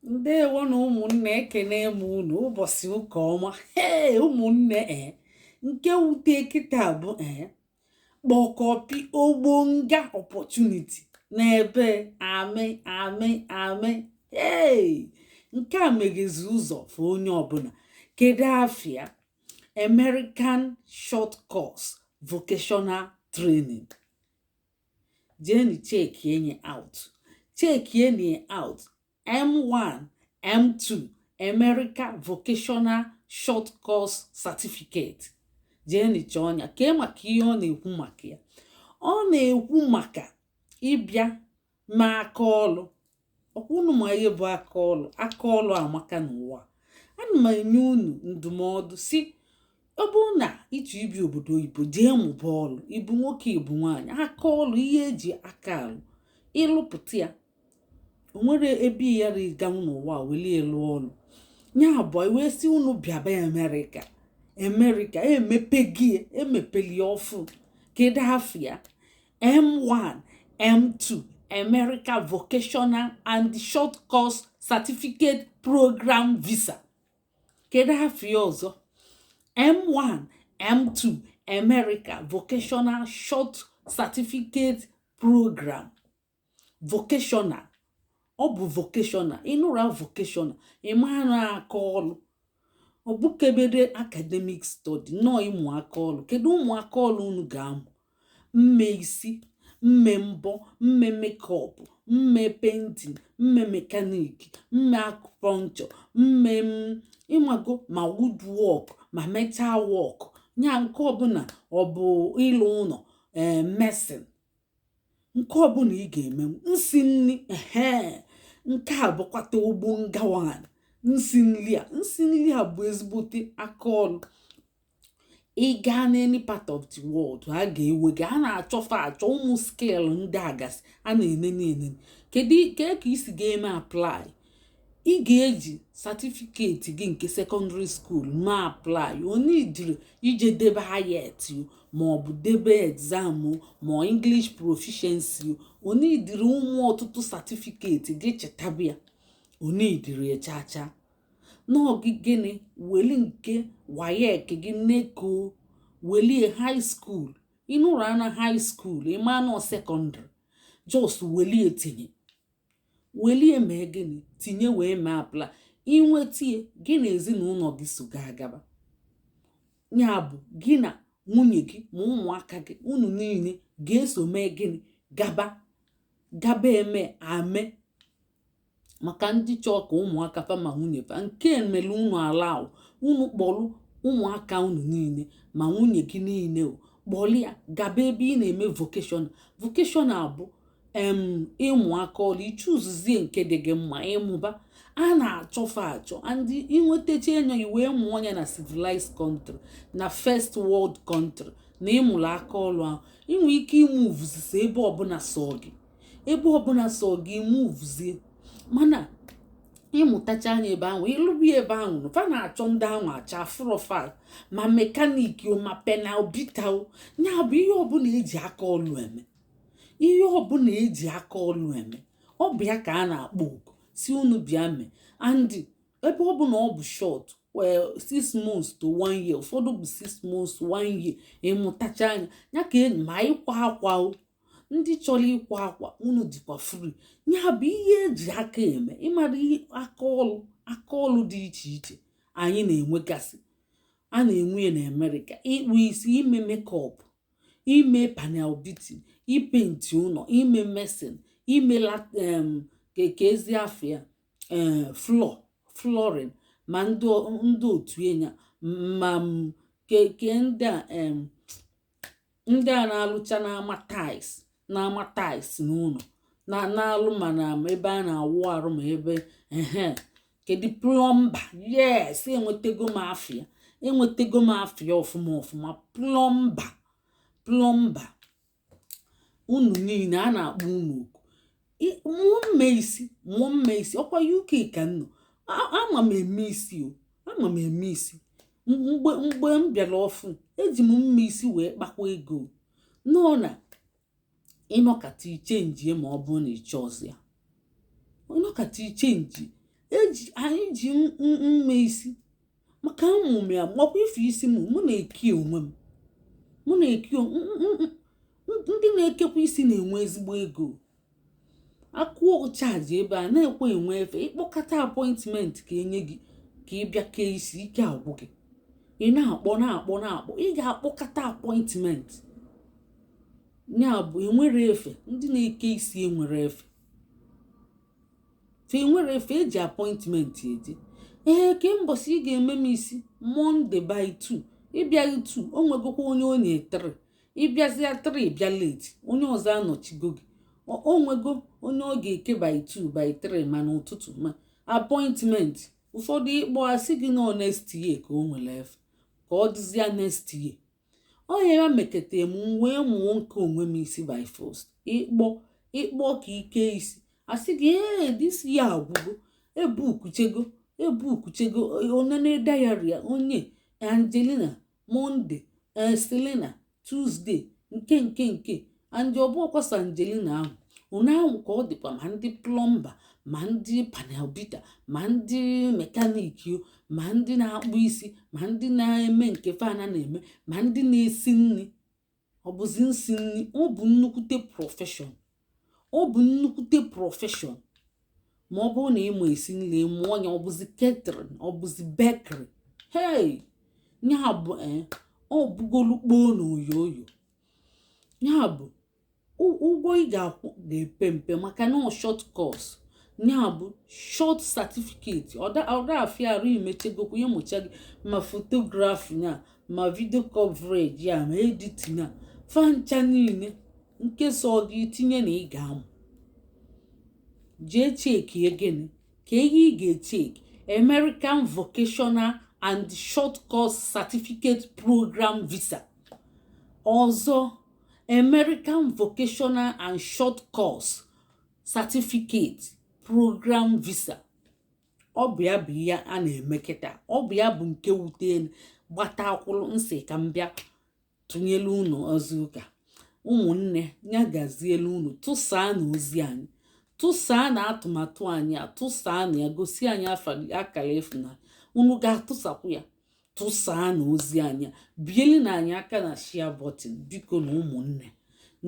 Ndewo na ụmụnne ekene m unu ụbọchị ụka ọma. Ụmụnne nke wute kịta bụ kpọkọpi ogbonga opportunity n'ebe amị. Nke a meghezi ụzọ for onye ọbụla. Kedu afịa? American short course vocational training. Jeni check enye out. M1, M2, America Vocational Short Course Certificate. Jeni chọnya kee maka ihe ọ na-ekwu maka ya. Ọ na-ekwu maka ịbịa ma aka ọlụ. Ọkwụnụ ma ihe bụ aka ọlụ amaka n'ụwa. Ana m enye unu ndụmọdụ si ọ bụrụ na ịchọ ibi obodo oyibo jee mụba ọlụ, ịbụ nwoke ịbụ nwaanyị, aka ọlụ ihe eji aka alụ ịlụpụta ya. O nwere ebe ya riga n'ụwa weli elu ọlụ nya bụ wee si unu bịaba America emepeli ọfụ. Kedu afịa? M1, M2 America Vocational and Short Course Certificate Program Visa. Kedu afịa ọzọ? M1, M2 America Vocational Short Certificate Program. Vocational. Ọ bụ vocational. Ịnụra vocational ịmara aka ọlụ. Ọ bụ kebere academic study nọ ịmụ aka ọlụ. Kedu ụmụ aka ọlụ unu ga-amụ? Mme isi, mme mbọ, mme makeup, mme painting, mme mechanic, mme acupuncture, mme ịmago ma woodwork ma metal work. Nya nke ọbụla ọ bụ ịlụ ụlọ medicine. Nke ọbụla ị ga-eme nsi nri nke a bụkwata ogbo ngawan. Nsi nri a bụ ezigbote aka ọlụ. Ị gaa n'any part of the world a ga-ewega a na-achọ ụmụ skill ndị agasị a na-enene. Kedu ka isi ga-eme apply? Ị ga-eji certificate gị nke secondary school ma apply. Onye idiri ije debe IELTS ma ọ bụ debe exam ma English proficiency. Onye idiri ụmụ ọtụtụ certificate gị chetabịa. Onye idiri echacha n'ogigene weli nke WAEC gị neko welie high school. Ịnụrụ ana high school ịma nọ secondary just welie welie mee gịnị tinye wee mee apply. Inwetie gị na ezinụlọ gị so ga-agaba. Ya bụ gị na nwunye gị ma ụmụaka gị unu niile ga-eso mee gịnị gaba ame. Maka ndị chọọ ka ụmụaka fa ma nwunye fa nke mere unu ala unu kpọrọ ụmụaka unu niile ma nwunye gị niile kpọrọ ya gaba ebe ị na-eme vocational bụ ịmụ aka ọlụ. Ichuzuzie nke dị gị mma ịmụba. A na-achọfa achọ ndị inwetacha enyo wee mụọ ya na civilized country na first world country na ịmụrụ aka ọlụ ahụ. Inwe ike imuvuzie ebe ọbụla sọ gị imuvuzie. Mana ịmụtacha anya ebe ahụ ịlụbi ebe ahụ fa na-achọ ndị ahụ acha afrofal ma mekanik ma penalbita. Ya bụ ihe ọbụla eji aka ọlụ eme ọ bụ ya ka a na-akpọ oku si unu bịa mee. Andị ebe ọ bụ na ọ bụ short 6 months to 1 year, ụfọdụ bụ 6 months 1 year ịmụtacha anya ya ka enyi ma ịkwa akwa ndị chọrọ ịkwa akwa unu dịkwa free. Ya bụ ihe eji aka eme. Ịmara ihe aka ọlụ dị iche iche anyị na-enwegasị. A na-enwe na America ịkpụ isi, ime makeup, ime panel beating, ipenti ụlọ, ime medicine, ime ezi afịa flooring ma ndị otu enya ma ndị a na-alụcha na-ama tiles n'ụlọ na-alụ mana ebe a na-awụ arụ ma ebe kedu plọmba. Yes, enwetego m afịa ọfụma plọmba. Unu niile a na-akpọ unu oku mụọ mme isi ọkwa UK ka nọ. Ama m eme isi mgbe m bịara ọfụ eji m mma isi wee kpakwa ego. Nọ na ịnọkata ichenji ma ọ bụrụ na ịchọzi ya ịnọkata ichenji anyị ji mma isi maka ụmụ ya makwa ife isi mụ na-eki onwe m mụ na-eki ndị na-ekekwa isi na-enwe ezigbo ego. Akwụọ chaji ebe a na-ekwe enwe efe ịkpọkọta apọịntment ka enye gị ka ị bịa kee isi ike agwụ gị ị na-akpọ ị ga-akpọkọta apọịntment ya bụ enwere efe ndị na-eke isi enwere efe eji apọịntment eje ke mbọsị ị ga-eme m isi Monday by 2 ịbịaghị 2 o nwegokwa onye onye 3 ịbịazịa 3 bịa late onye ọzọ anọchigo gị o nwego onye ọ ga-eke by 2 by 3 ma n'ụtụtụ ma apọịntment ụfọdụ ịkpọ asị gị na next year ka o nwere efe ka ọ dịzịa next year onye ya mekete m wee mụọ nke onwe m isi by first ịkpọ ka ike isi asị gị this year agwụgo ebukuchego onene diary onye Angelina Monday Selena Tuesday nke andi ọbụkwasa Angelina ahụ ụnyaahụ ka ọ dịkwa ma ndị plọmba ma ndị panel bita ma ndị mekaniki ma ndị na-akpụ isi ma ndị na-eme nke fana na-eme ma ndị na-esi nri ọ bụzi nsi nri ọ bụ nnukwute prọfeshọn ma ọ bụrụ na ịma esi nri mụọ ya ọ bụzi catering ọ bụzi bakery ya bụ ọ bụgolukpoo na oyoyo ya bụ ụgwọ ị ga-akwụ ga-epe mpe maka na short course ya bụ short certificate ọda afịarụ imechegokwu ihe mụcha gị ma photography ya ma video coverage ya ma editing ya fancha niile nkesa ọ gị tinye na ị ga-amụ jee cheki gịnị ka ihe ị ga-echeki American Vocational and Short Course Certificate Program Visa ọzọ American Vocational and Short Course Certificate Program Visa ọ bụ ya bụ ihe a na-eme kịta ọ bụ ya bụ nke wutelu gbata akwụrụ nsị ka m bịa tụnyelu unu ọzọ ụka ụmụnne ya gazielu unu tụsaa na ozi anyị tụsaa na atụmatụ anyị tụsaa na ya gosi anyị akara efu na unu ga-atụsakwu ya tụsaa na ozi anya bieli na anyị aka na share button biko na ụmụnne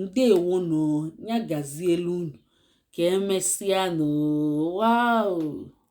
ndewo no ya gazielu unu ka emesịa no wow.